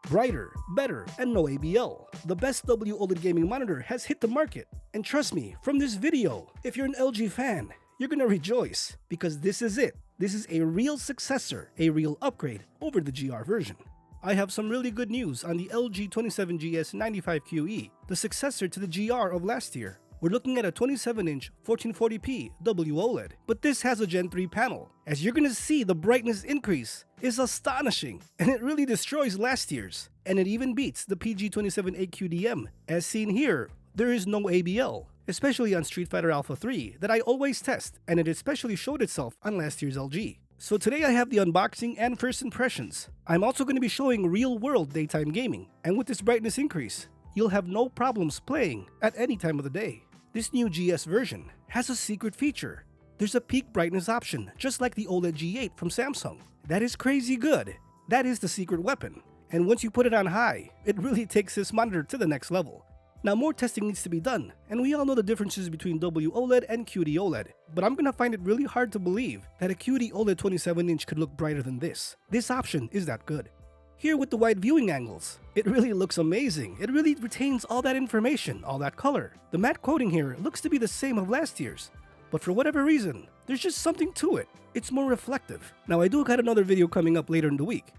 Brighter, better, and no ABL. The best w-OLED gaming monitor has hit the market. And trust me, from this video, if you're an LG fan, you're gonna rejoice because this is it. This is a real successor, a real upgrade over the GR version. I have some really good news on the LG 27GS95QE, the successor to the GR of last year. We're looking at a 27-inch 1440p w-OLED, but this has a Gen 3 panel. As you're gonna see, the brightness increase is astonishing, and it really destroys last year's. And it even beats the PG-27A-QDM. As seen here, there is no ABL, especially on Street Fighter Alpha 3 that I always test, and it especially showed itself on last year's LG. So today I have the unboxing and first impressions. I'm also going to be showing real-world daytime gaming, and with this brightness increase, you'll have no problems playing at any time of the day. This new GS version has a secret feature. There's a peak brightness option, just like the OLED G8 from Samsung. That is crazy good. That is the secret weapon. And once you put it on high, it really takes this monitor to the next level. Now more testing needs to be done, and we all know the differences between w-OLED and QD-OLED, but I'm gonna find it really hard to believe that a QD-OLED 27-inch could look brighter than this. This option is that good. Here with the wide viewing angles, it really looks amazing. It really retains all that information, all that color. The matte coating here looks to be the same of last year's, but for whatever reason, there's just something to it. It's more reflective. Now I do got another video coming up later in the week,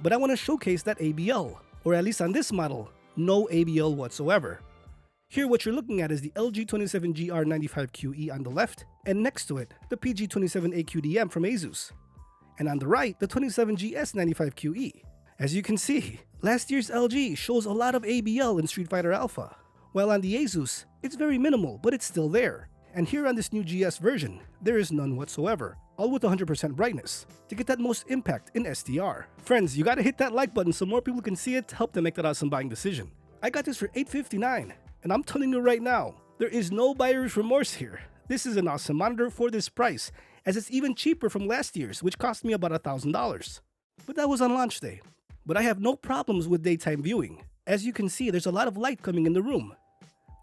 but I want to showcase that ABL, or at least on this model, no ABL whatsoever. Here what you're looking at is the LG 27GR95QE on the left, and next to it, the PG-27A-QDM from Asus. And on the right, the 27GS95QE. As you can see, last year's LG shows a lot of ABL in Street Fighter Alpha, while on the Asus, it's very minimal, but it's still there. And here on this new GS version, there is none whatsoever, all with 100% brightness, to get that most impact in SDR. Friends, you gotta hit that like button so more people can see it to help them make that awesome buying decision. I got this for $859, and I'm telling you right now, there is no buyer's remorse here. This is an awesome monitor for this price, as it's even cheaper from last year's, which cost me about $1,000. But that was on launch day. But I have no problems with daytime viewing. As you can see, there's a lot of light coming in the room.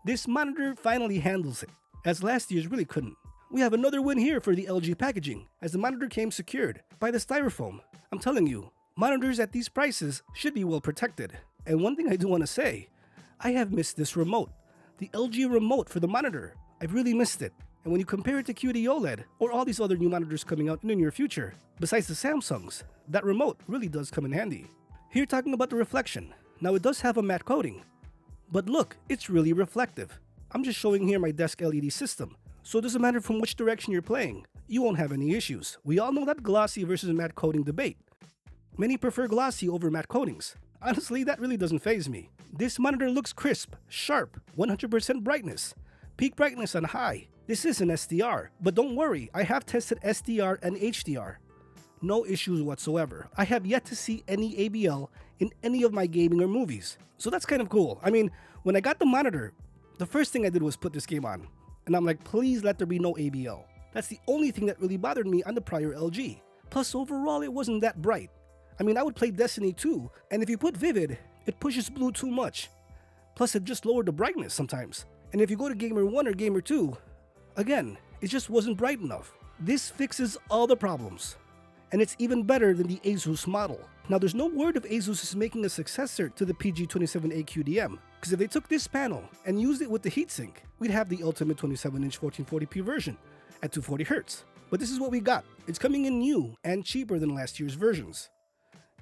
This monitor finally handles it, as last year's really couldn't. We have another win here for the LG packaging, as the monitor came secured by the styrofoam. I'm telling you, monitors at these prices should be well protected. And one thing I do want to say, I have missed this remote. The LG remote for the monitor, I've really missed it. And when you compare it to QD-OLED or all these other new monitors coming out in the near future, besides the Samsungs, that remote really does come in handy. Here talking about the reflection. Now it does have a matte coating, but look, it's really reflective. I'm just showing here my desk LED system, so it doesn't matter from which direction you're playing, you won't have any issues. We all know that glossy versus matte coating debate. Many prefer glossy over matte coatings. Honestly, that really doesn't faze me. This monitor looks crisp, sharp, 100% brightness, peak brightness on high. This is an SDR, but don't worry, I have tested SDR and HDR. No issues whatsoever. I have yet to see any ABL in any of my gaming or movies. So that's kind of cool. I mean, when I got the monitor, the first thing I did was put this game on. And I'm like, please let there be no ABL. That's the only thing that really bothered me on the prior LG. Plus overall, it wasn't that bright. I mean, I would play Destiny 2, and if you put Vivid, it pushes blue too much. Plus it just lowered the brightness sometimes. And if you go to Gamer 1 or Gamer 2, again, it just wasn't bright enough. This fixes all the problems. And it's even better than the Asus model. Now there's no word if Asus is making a successor to the PG-27A-QDM, because if they took this panel and used it with the heatsink, we'd have the ultimate 27-inch 1440p version at 240Hz. But this is what we got. It's coming in new and cheaper than last year's versions.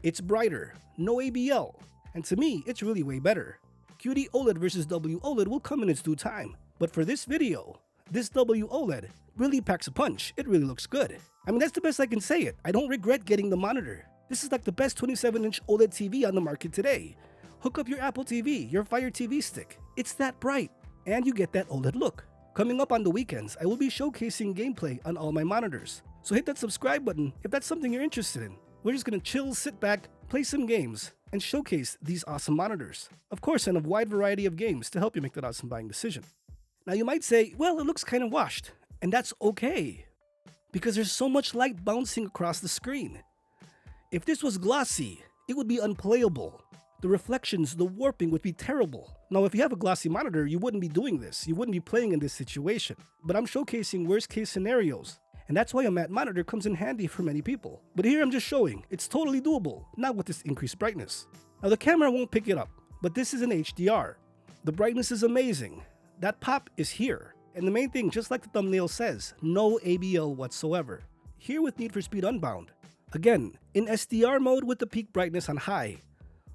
It's brighter, no ABL, and to me, it's really way better. QD-OLED versus w-OLED will come in its due time, but for this video, this w-OLED really packs a punch. It really looks good. I mean, that's the best I can say it. I don't regret getting the monitor. This is like the best 27-inch OLED TV on the market today. Hook up your Apple TV, your Fire TV stick. It's that bright, and you get that OLED look. Coming up on the weekends, I will be showcasing gameplay on all my monitors. So hit that subscribe button if that's something you're interested in. We're just gonna chill, sit back, play some games, and showcase these awesome monitors. Of course, and a wide variety of games to help you make that awesome buying decision. Now you might say, well, it looks kind of washed, and that's okay, because there's so much light bouncing across the screen. If this was glossy, it would be unplayable. The reflections, the warping would be terrible. Now, if you have a glossy monitor, you wouldn't be doing this. You wouldn't be playing in this situation. But I'm showcasing worst case scenarios, And that's why a matte monitor comes in handy for many people. But here I'm just showing, it's totally doable, not with this increased brightness. Now the camera won't pick it up, but this is an HDR. The brightness is amazing. That pop is here. And the main thing, just like the thumbnail says, no ABL whatsoever. Here with Need for Speed Unbound. Again, in SDR mode with the peak brightness on high.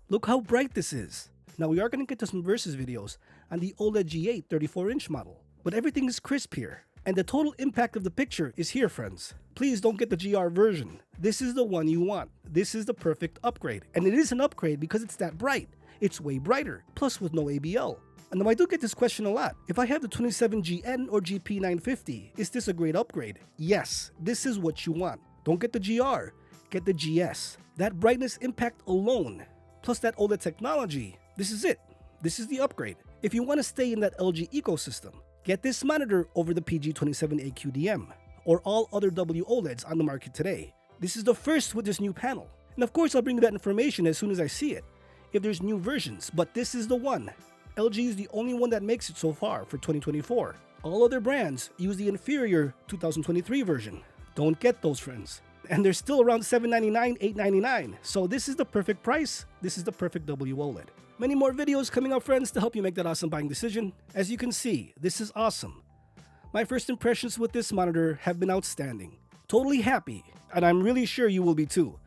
Look how bright this is. Now we are going to get to some versus videos on the OLED G8 34-inch model. But everything is crisp here. And the total impact of the picture is here, friends. Please don't get the GR version. This is the one you want. This is the perfect upgrade. And it is an upgrade because it's that bright. It's way brighter, plus with no ABL. And now I do get this question a lot. If I have the 27GN or GP950, is this a great upgrade? Yes, this is what you want. Don't get the GR, get the GS. That brightness impact alone, plus that OLED technology, this is it. This is the upgrade. If you want to stay in that LG ecosystem, get this monitor over the PG27A QDM, or all other w-OLEDs on the market today. This is the first with this new panel. And of course I'll bring you that information as soon as I see it, if there's new versions, but this is the one. LG is the only one that makes it so far for 2024. All other brands use the inferior 2023 version. Don't get those, friends. And they're still around $799, $899. So this is the perfect price. This is the perfect w-OLED. Many more videos coming up, friends, to help you make that awesome buying decision. As you can see, this is awesome. My first impressions with this monitor have been outstanding. Totally happy, and I'm really sure you will be too.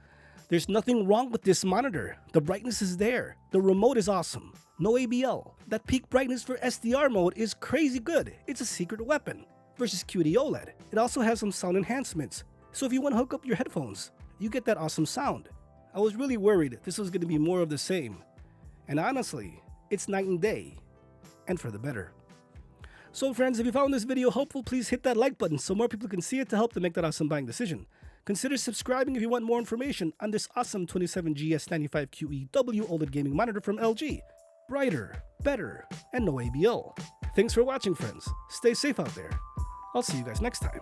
There's nothing wrong with this monitor. The brightness is there. The remote is awesome. No ABL. That peak brightness for SDR mode is crazy good. It's a secret weapon. Versus QD-OLED. It also has some sound enhancements. So if you want to hook up your headphones, you get that awesome sound. I was really worried this was going to be more of the same. And honestly, it's night and day. And for the better. So friends, if you found this video helpful, please hit that like button so more people can see it to help them make that awesome buying decision. Consider subscribing if you want more information on this awesome 27GS95QE w-OLED gaming monitor from LG. Brighter, better, and no ABL. Thanks for watching, friends. Stay safe out there. I'll see you guys next time.